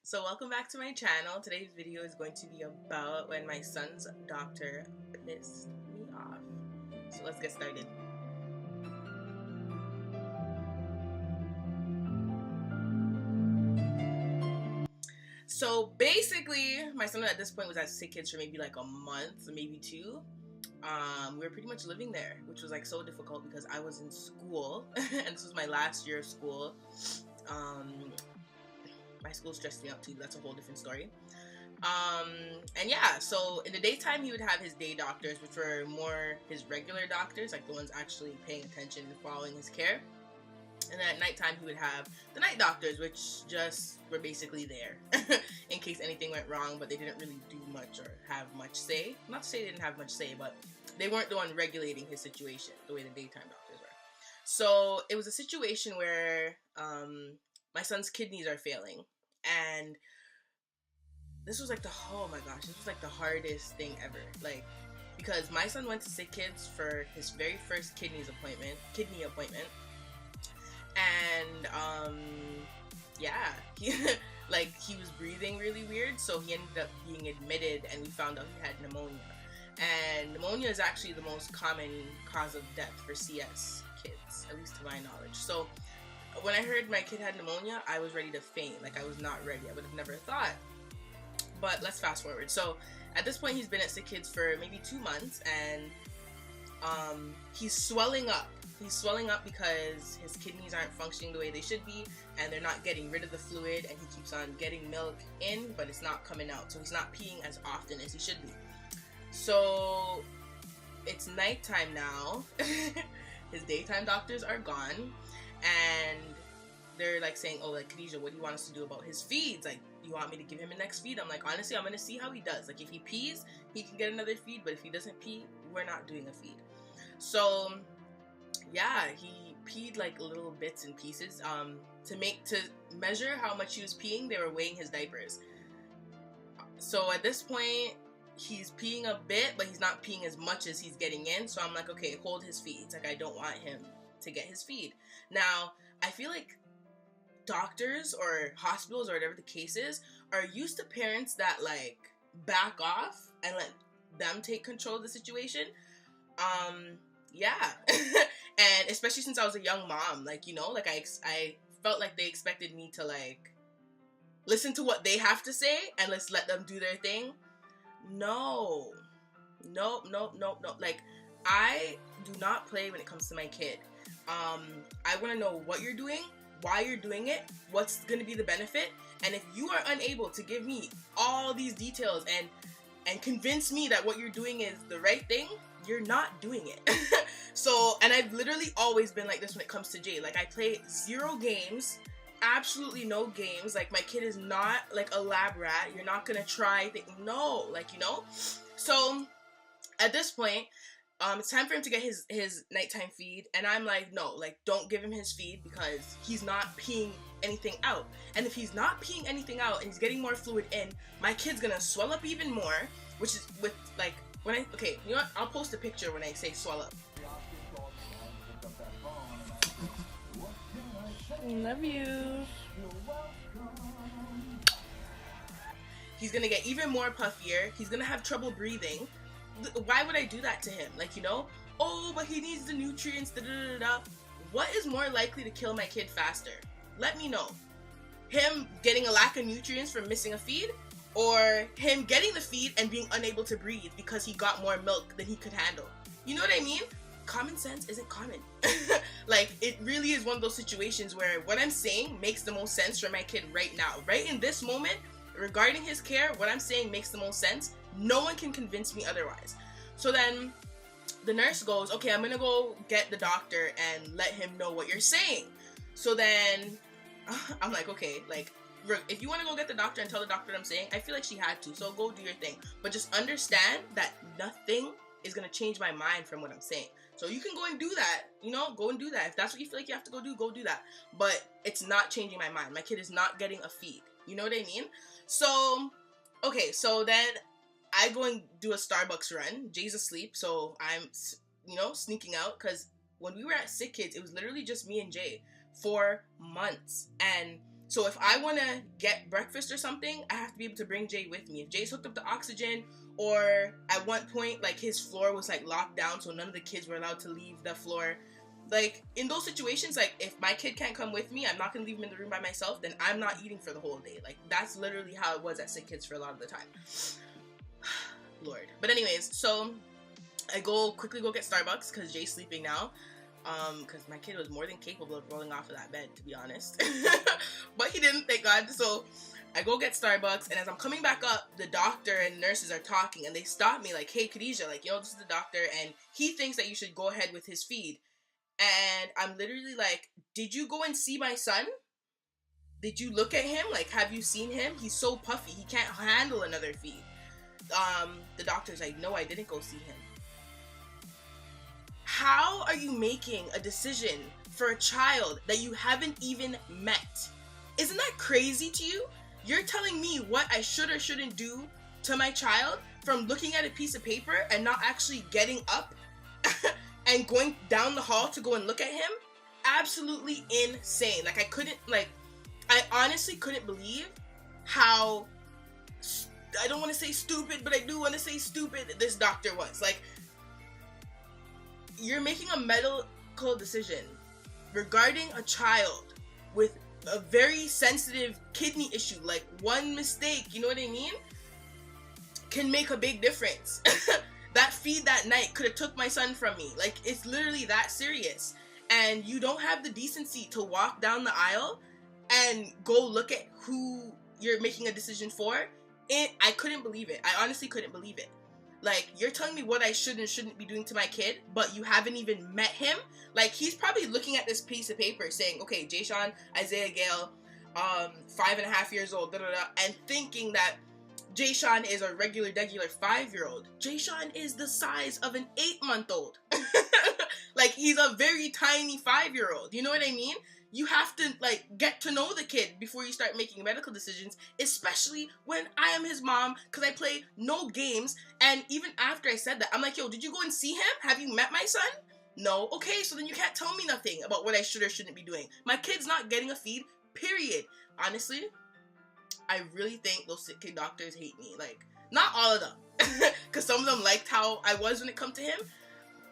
So welcome back to my channel. Today's video is going to be about when my son's doctor pissed me off. So let's get started. So basically, my son at this point was at Sick Kids for maybe like a month, maybe two. We were pretty much living there, which was like so difficult because I was in school and this was my last year of school. My school stressed me out too. That's a whole different story. And yeah, so in the daytime he would have his day doctors, which were more his regular doctors, like the ones actually paying attention and following his care. And then at nighttime he would have the night doctors, which just were basically there in case anything went wrong, but they didn't really do much or have much say. Not to say they didn't have much say, but they weren't the one regulating his situation the way the daytime doctors were. So it was a situation where my son's kidneys are failing, and this was like oh my gosh, this was like the hardest thing ever, like, because my son went to Sick Kids for his very first kidney appointment, and yeah, he was breathing really weird, so he ended up being admitted, and we found out he had pneumonia. And pneumonia is actually the most common cause of death for CS kids, at least to my knowledge. So when I heard my kid had pneumonia, I was ready to faint. Like, I was not ready. I would have never thought. But let's fast forward. So at this point, he's been at Sick Kids for maybe 2 months, and he's swelling up. He's swelling up because his kidneys aren't functioning the way they should be, and they're not getting rid of the fluid, and he keeps on getting milk in, but it's not coming out. So he's not peeing as often as he should be. So it's nighttime now. His daytime doctors are gone, and they're like saying, oh, like, Khadija, what do you want us to do about his feeds? Like, you want me to give him a next feed? I'm like, honestly, I'm gonna see how he does. Like, if he pees, he can get another feed, but if he doesn't pee, we're not doing a feed. So yeah, he peed like little bits and pieces. To measure how much he was peeing, they were weighing his diapers. So at this point, he's peeing a bit, but he's not peeing as much as he's getting in. So I'm like, okay, hold his feeds. Like, I don't want him to get his feed. Now, I feel like doctors or hospitals or whatever the case is are used to parents that like back off and let them take control of the situation. Yeah. And especially since I was a young mom, like, you know, like I felt like they expected me to like listen to what they have to say and let's let them do their thing. No. Like, I do not play when it comes to my kid. I want to know what you're doing, why you're doing it, what's going to be the benefit, and if you are unable to give me all these details and convince me that what you're doing is the right thing, you're not doing it. So, and I've literally always been like this when it comes to Jay. Like, I play 0 games, absolutely no games. Like, my kid is not like a lab rat. You're not gonna try no, like, you know. So at this point, it's time for him to get his nighttime feed, and I'm like, no, like, don't give him his feed because he's not peeing anything out. And if he's not peeing anything out and he's getting more fluid in, my kid's gonna swell up even more, which is with like okay, you know what? I'll post a picture when I say swell up. Love you. He's gonna get even more puffier. He's gonna have trouble breathing. Why would I do that to him? Like, you know, oh, but he needs the nutrients, da da da da. What is more likely to kill my kid faster? Let me know. Him getting a lack of nutrients from missing a feed, or him getting the feed and being unable to breathe because he got more milk than he could handle. You know what I mean? Common sense isn't common. Like, it really is one of those situations where what I'm saying makes the most sense for my kid right now. Right in this moment, regarding his care, what I'm saying makes the most sense. No one can convince me otherwise. So then the nurse goes, okay, I'm gonna go get the doctor and let him know what you're saying. So then I'm like, okay, like, if you want to go get the doctor and tell the doctor what I'm saying, I feel like she had to, so go do your thing. But just understand that nothing is going to change my mind from what I'm saying. So you can go and do that, you know, go and do that. If that's what you feel like you have to go do that. But it's not changing my mind. My kid is not getting a feed. You know what I mean? So, okay, so then I go and do a Starbucks run. Jay's asleep, so I'm, you know, sneaking out, because when we were at Sick Kids, it was literally just me and Jay for months. And So if I want to get breakfast or something, I have to be able to bring Jay with me. If Jay's hooked up to oxygen, or at one point, like, his floor was, like, locked down, so none of the kids were allowed to leave the floor. Like, in those situations, like, if my kid can't come with me, I'm not going to leave him in the room by myself, then I'm not eating for the whole day. Like, that's literally how it was at Sick Kids for a lot of the time. Lord. But anyways, so I quickly go get Starbucks, because Jay's sleeping now. Because my kid was more than capable of rolling off of that bed, to be honest. But he didn't, thank God. So I go get Starbucks, and as I'm coming back up, the doctor and nurses are talking, and they stop me like, hey, Khadijah, like, yo, this is the doctor, and he thinks that you should go ahead with his feed. And I'm literally like, did you go and see my son? Did you look at him? Like, have you seen him? He's so puffy, he can't handle another feed. The doctor's like, no, I didn't go see him. How are you making a decision for a child that you haven't even met? Isn't that crazy to you? You're telling me what I should or shouldn't do to my child from looking at a piece of paper and not actually getting up and going down the hall to go and look at him? Absolutely insane. Like, I honestly couldn't believe how, I don't want to say stupid, but I do want to say stupid this doctor was. Like, you're making a medical decision regarding a child with a very sensitive kidney issue. Like, one mistake, you know what I mean, can make a big difference. That feed that night could have took my son from me. Like, it's literally that serious. And you don't have the decency to walk down the aisle and go look at who you're making a decision for. I couldn't believe it. I honestly couldn't believe it. Like, you're telling me what I should and shouldn't be doing to my kid, but you haven't even met him? Like, he's probably looking at this piece of paper saying, okay, Jayshawn Isaiah Gale, 5.5 years old, and thinking that Jayshawn is a regular 5-year-old. Jayshawn is the size of an 8-month-old. Like, he's a very tiny 5-year-old. You know what I mean? You have to, like, get to know the kid before you start making medical decisions, especially when I am his mom, because I play no games. And even after I said that, I'm like, yo, did you go and see him? Have you met my son? No. Okay, so then you can't tell me nothing about what I should or shouldn't be doing. My kid's not getting a feed, period. Honestly, I really think those sick kid doctors hate me. Like, not all of them, because some of them liked how I was when it come to him.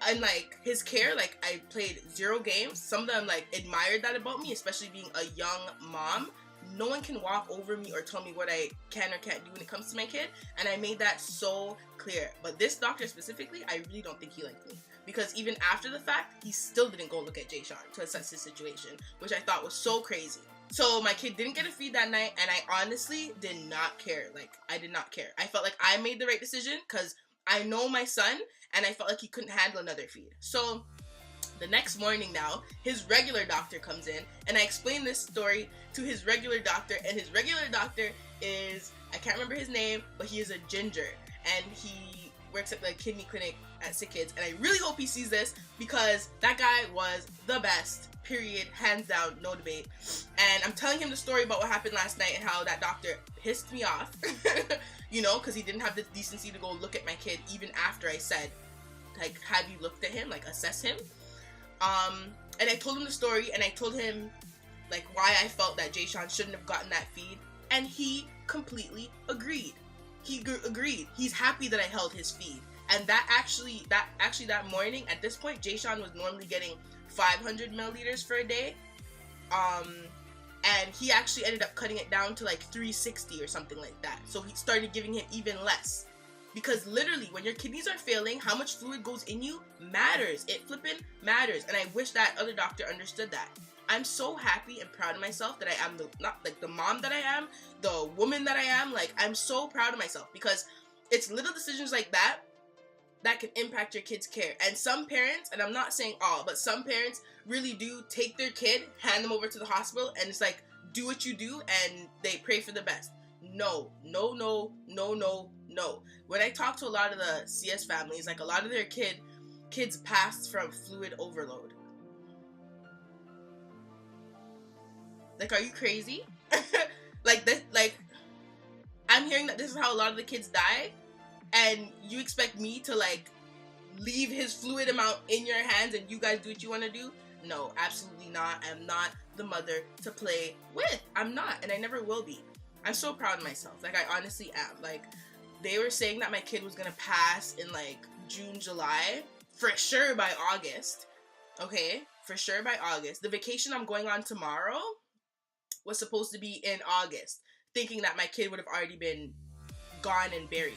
And, like, his care, like, I played 0 games. Some of them, like, admired that about me, especially being a young mom. No one can walk over me or tell me what I can or can't do when it comes to my kid. And I made that so clear. But this doctor specifically, I really don't think he liked me. Because even after the fact, he still didn't go look at Jayshawn to assess his situation, which I thought was so crazy. So my kid didn't get a feed that night, and I honestly did not care. Like, I did not care. I felt like I made the right decision because I know my son, and I felt like he couldn't handle another feed. So the next morning now, his regular doctor comes in, and I explain this story to his regular doctor, and his regular doctor is, I can't remember his name, but he is a ginger, and he works at the kidney clinic at Sick Kids, and I really hope he sees this, because that guy was the best, period, hands down, no debate. And I'm telling him the story about what happened last night and how that doctor pissed me off, you know, because he didn't have the decency to go look at my kid even after I said, like, have you looked at him, like, assess him? And I told him the story, and I told him, like, why I felt that Jayshawn shouldn't have gotten that feed, and he completely agreed. He agreed. He's happy that I held his feed. And that morning, at this point, Jayshawn was normally getting 500 milliliters for a day. And he actually ended up cutting it down to like 360 or something like that. So he started giving him even less. Because literally, when your kidneys are failing, how much fluid goes in you matters. It flippin' matters. And I wish that other doctor understood that. I'm so happy and proud of myself that I am not like the mom that I am, the woman that I am. Like, I'm so proud of myself, because it's little decisions like that that can impact your kid's care. And some parents, and I'm not saying all, but some parents really do take their kid, hand them over to the hospital, and it's like, do what you do, and they pray for the best. No. When I talk to a lot of the CS families, like, a lot of their kids passed from fluid overload. Like, are you crazy? like, I'm hearing that this is how a lot of the kids die, and you expect me to, like, leave his fluid amount in your hands and you guys do what you want to do? No, absolutely not. I'm not the mother to play with. I'm not, and I never will be. I'm so proud of myself. Like, I honestly am. Like, they were saying that my kid was gonna pass in like June, July, for sure by August. Okay, for sure by August. The vacation I'm going on tomorrow was supposed to be in August, thinking that my kid would have already been gone and buried.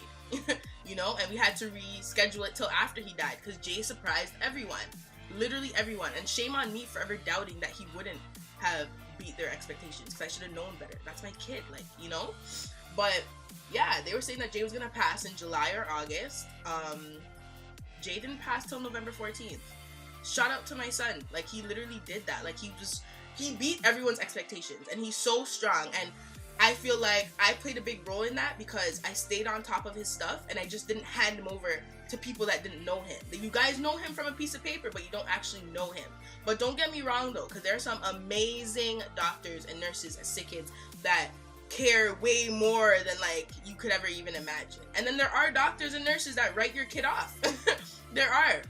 You know, and we had to reschedule it till after he died because Jay surprised everyone, literally everyone. And shame on me for ever doubting that he wouldn't have beat their expectations, because I should have known better. That's my kid, like, you know. But yeah, they were saying that Jay was gonna pass in July or August. Jay didn't pass till November 14th. Shout out to my son. Like, he literally did that. Like, he beat everyone's expectations, and he's so strong. And I feel like I played a big role in that because I stayed on top of his stuff and I just didn't hand him over to people that didn't know him. You guys know him from a piece of paper, but you don't actually know him. But don't get me wrong though, because there are some amazing doctors and nurses at Sick Kids that care way more than like you could ever even imagine. And then there are doctors and nurses that write your kid off. There are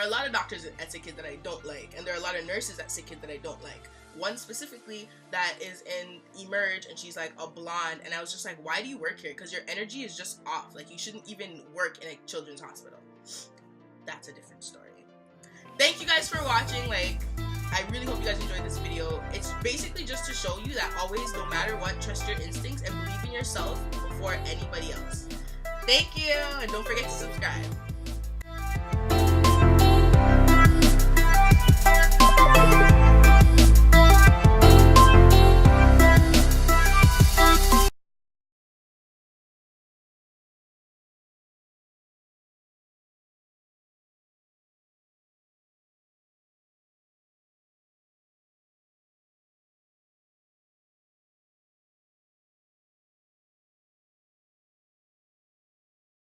a lot of doctors at Sick Kids that I don't like, and there are a lot of nurses at Sick Kids that I don't like. One specifically that is in Emerge, and she's like a blonde, and I was just like, why do you work here? Because your energy is just off. Like, you shouldn't even work in a children's hospital. That's a different story. Thank you guys for watching. Like, I really hope you guys enjoyed this video. It's basically just to show you that always, no matter what, trust your instincts and believe in yourself before anybody else. Thank you, and don't forget to subscribe.